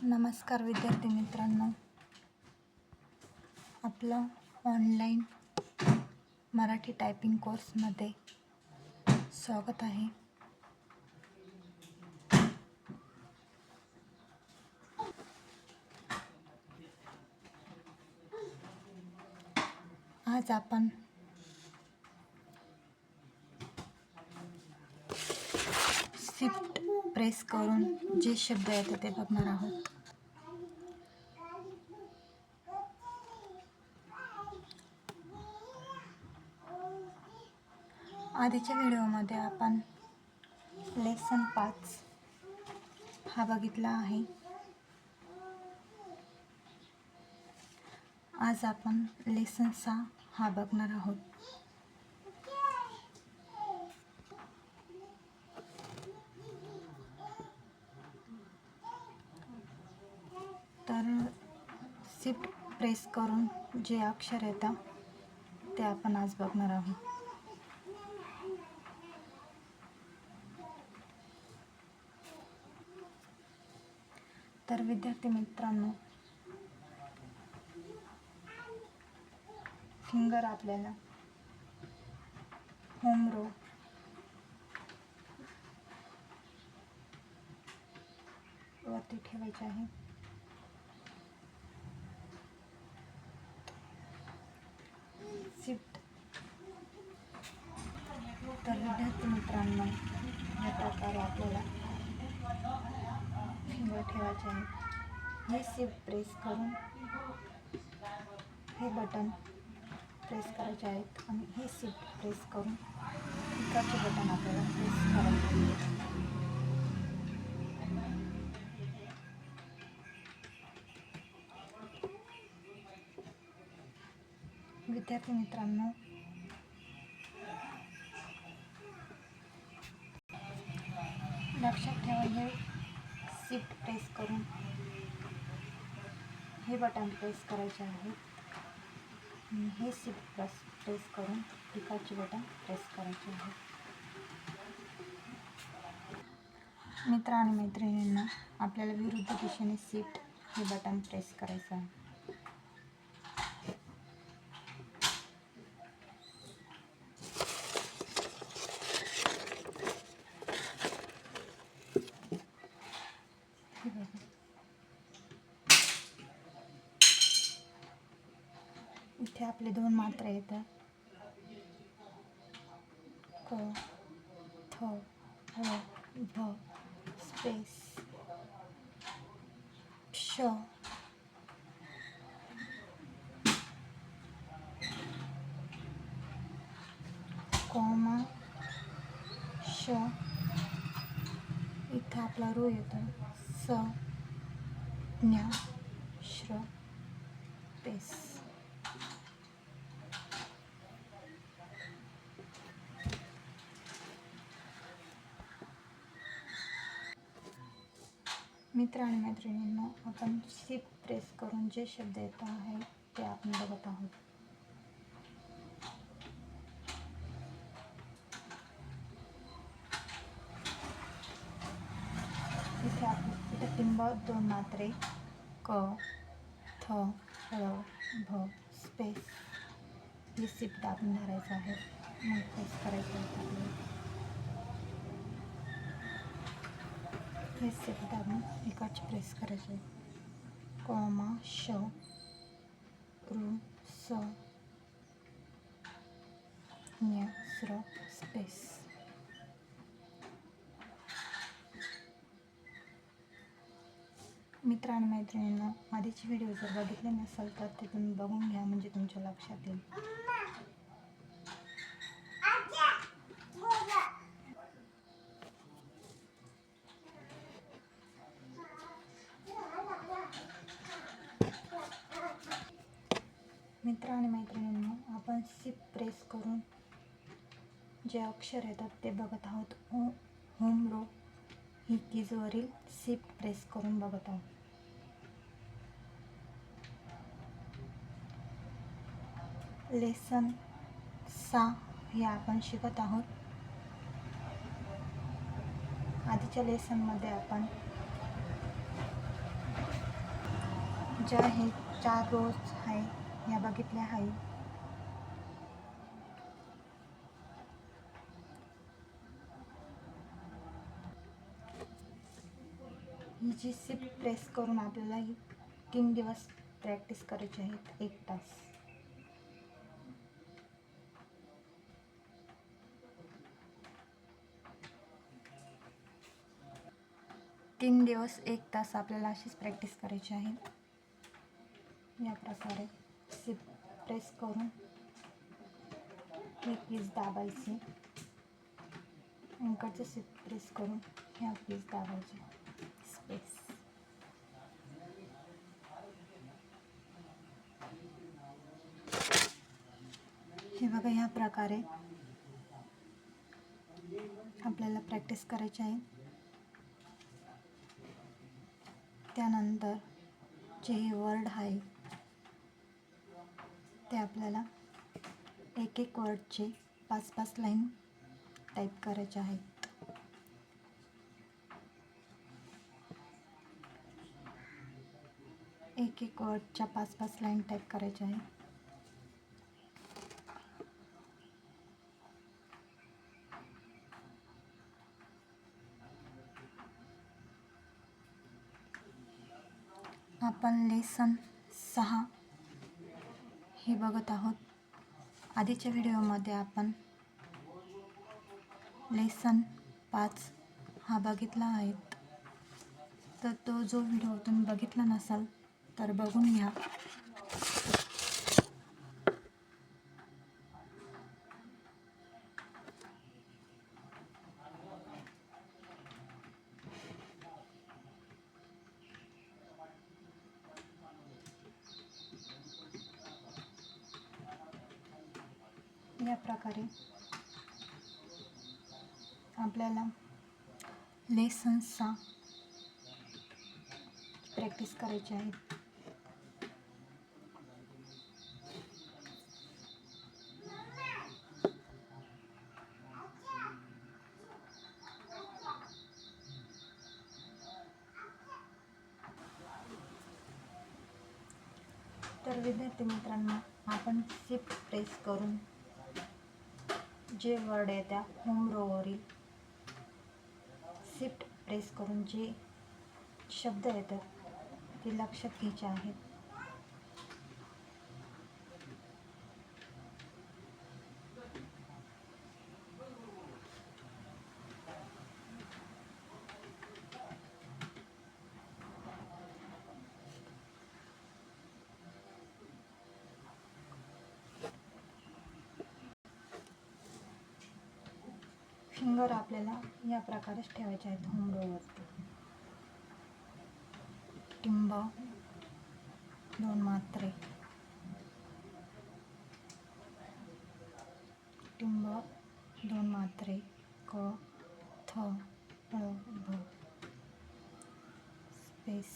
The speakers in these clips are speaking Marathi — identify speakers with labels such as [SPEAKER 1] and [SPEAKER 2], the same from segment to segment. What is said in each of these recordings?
[SPEAKER 1] नमस्कार विद्यार्थी मित्रांनो, आपलं ऑनलाईन मराठी टायपिंग कोर्समध्ये स्वागत आहे. आज आपण शिफ्ट प्रेस करून जे शब्द येतात ते बघणार आहोत. आधीच्या व्हिडिओमध्ये आपण लेसन 5 हा बघितला आहे. आज आपण लेसन 6 हा बघणार आहोत. तर शिफ्ट प्रेस करून जे अक्षर येतात ते आपण आज बघणार आहोत. तर विद्यार्थी मित्रांनो, फिंगर आपल्याला होम रो वरती ठेवायचे आहे. शिफ्ट तर विद्यार्थी मित्रांनो, या प्रकारे आपल्याला फिंगर ठेवायचे आहे. हे शिफ्ट प्रेस करून हे बटन प्रेस करायचे आहेत आणि हे शिफ्ट प्रेस करून इकडचे बटन आपल्याला प्रेस करायचे आहे. विद्यार्थी मित्रांनो, लक्षात ठेवा, हे शिफ्ट प्रेस करून हे बटन प्रेस करायचे आहे आणि हे शिफ्ट प्रेस करून इकडचे बटन प्रेस करायचे आहे. मित्र आणि मैत्रिणींना, आपल्याला विरुद्ध दिशेने शिफ्ट हे बटन प्रेस करायचं आहे. इथे आपले 2 मात्रा येतात, क, थ, र, भ, स्पेस, श, कॉमा, श. इथं आपला रो येतो, स, ज्ञ, श्र, पेस. मित्र आणि मैत्रिणींनो, आपण शिफ्ट प्रेस करून जे शब्द येत आहे ते आपण बघत आहोत. इथे टिंब 2 मात्रे, क, थ, र, भ, स्पेस. हे शिफ्ट दाबून धरायचं आहे, मग प्रेस करायचं आहे आपल्याला. हे शिफ्ट दाबून एकाच प्रेस करायचे आहे. कॉमा, श, रू, स, ज्ञ, श्र, स्पेस. मित्र आणि मैत्रिणींनो, आधीची व्हिडिओ जर बघितले नसेल तर ते तुम्ही बघून घ्या, म्हणजे तुमच्या लक्षात येईल. मित्र आणि मैत्रिणींनो, आपण शिफ्ट प्रेस करून जे अक्षर येतात ते बघत आहोत. होम रो ही कीजवरील शिफ्ट प्रेस करून बघत आहोत. लेसन 6 हे आपण शिकत आहोत. आधीच्या लेसनमध्ये आपण ज्या हे 4 रोज आहे या बघितल्या आहे. ही जी शिफ्ट प्रेस करून आपल्याला ही 3 दिवस प्रॅक्टिस करायची आहे, 1 तास. तीन दिवस 1 तास आपल्याला अशीच प्रॅक्टिस करायची आहे. या प्रकारे शिफ्ट प्रेस करून ही पीस दाबायची, इकडचे शिफ्ट प्रेस करून ह्या पीस दाबायचे. स्पेस हे बघा, ह्या प्रकारे आपल्याला प्रॅक्टिस करायची आहे. त्यानंतर जे हे वर्ड आहे ते आपल्याला एक एक वर्डचे 5-5 लाईन टाईप करायचे आहेत. एक एक वर्डच्या 5-5 लाईन टाईप करायच्या आहे. आपण लेसन 6 हे बघत आहोत. आधीच्या व्हिडिओमध्ये आपण लेसन 5 हा बघितला आहे. तर तो जो व्हिडिओ तुम्ही बघितला नसाल तर बघून घ्या. या प्रकारे आपल्याला लेसन्सचा प्रॅक्टिस करायची आहे. तर विद्यार्थी मित्रांनो, आपण शिफ्ट प्रेस करून जे वर्ड आहे त्या होम रोवरील शिफ्ट प्रेस करून जे शब्द येतात ते लक्षात घ्यायचे आहेत. फिंगर आपल्याला या प्रकारेच ठेवायचे आहेत होम रोवरती. टिंब 2 मात्रे, टिंब 2 मात्रे, क थ ळ भ, स्पेस,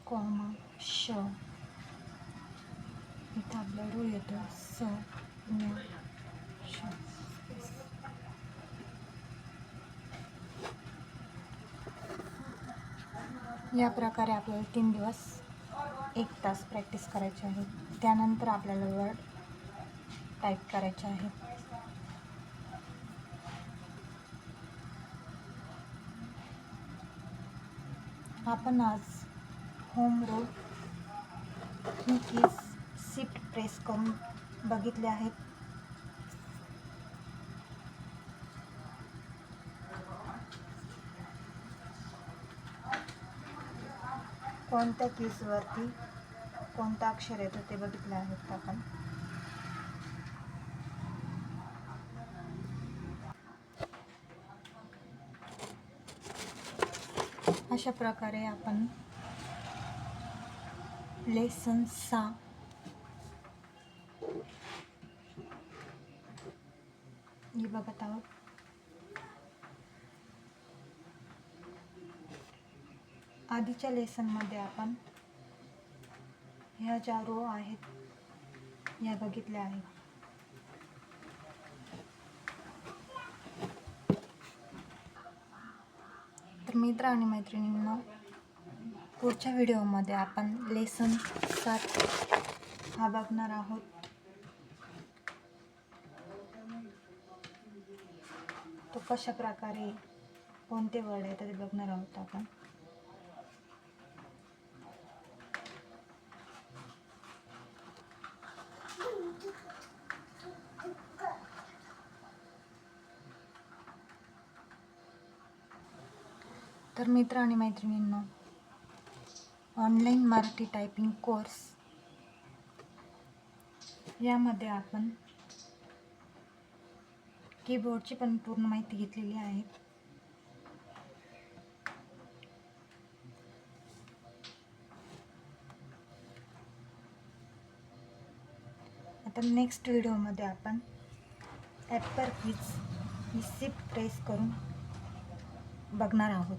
[SPEAKER 1] कॉमा, श, इथं आपला रू येतो, स, न्या, श, स्पेस. या प्रकारे आपल्याला 3 दिवस 1 तास प्रॅक्टिस करायची आहे. त्यानंतर आपल्याला वर्ड टाईप करायचे आहे. आपण आज होम रो ही कीज शिफ्ट प्रेस करून बघितले आहेत. कोणत्या कीजवरती कोणतं अक्षर येतं ते बघितले आहेत आपण. अशा प्रकारे आपण लेसन 6 हे बघत आहोत. आधीच्या लेसनमध्ये आपण ह्या ज्या रो आहेत या बघितल्या आहेत. मित्र आणि मैत्रिणींनो, पुढच्या व्हिडिओमध्ये आपण लेसन 7 हा बघणार आहोत. तो कशा प्रकारे कोणते वर्ड आहे ते बघणार आहोत आपण. तर मित्र आणि मैत्रिणींनो, ऑनलाईन मराठी टायपिंग कोर्स यामध्ये आपण कीबोर्डची पण पूर्ण माहिती घेतलेली आहे. आता नेक्स्ट व्हिडिओमध्ये आपण ॲपर कीज ही शिफ्ट प्रेस करून बघणार आहोत.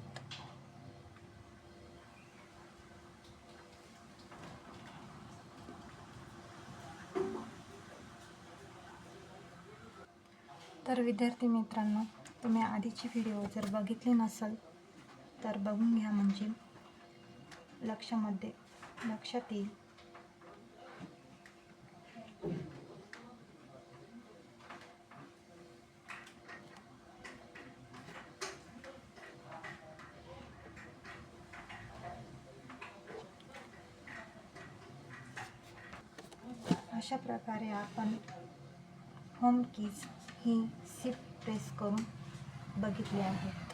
[SPEAKER 1] तर विद्यार्थी मित्रांनो, तुम्ही आधीची व्हिडिओ जर बघितली नसेल तर बघून घ्या, म्हणजे लक्षात येईल. अशा प्रकारे आपण होम कीज ही शिफ्ट प्रेस करून बघितली आहे.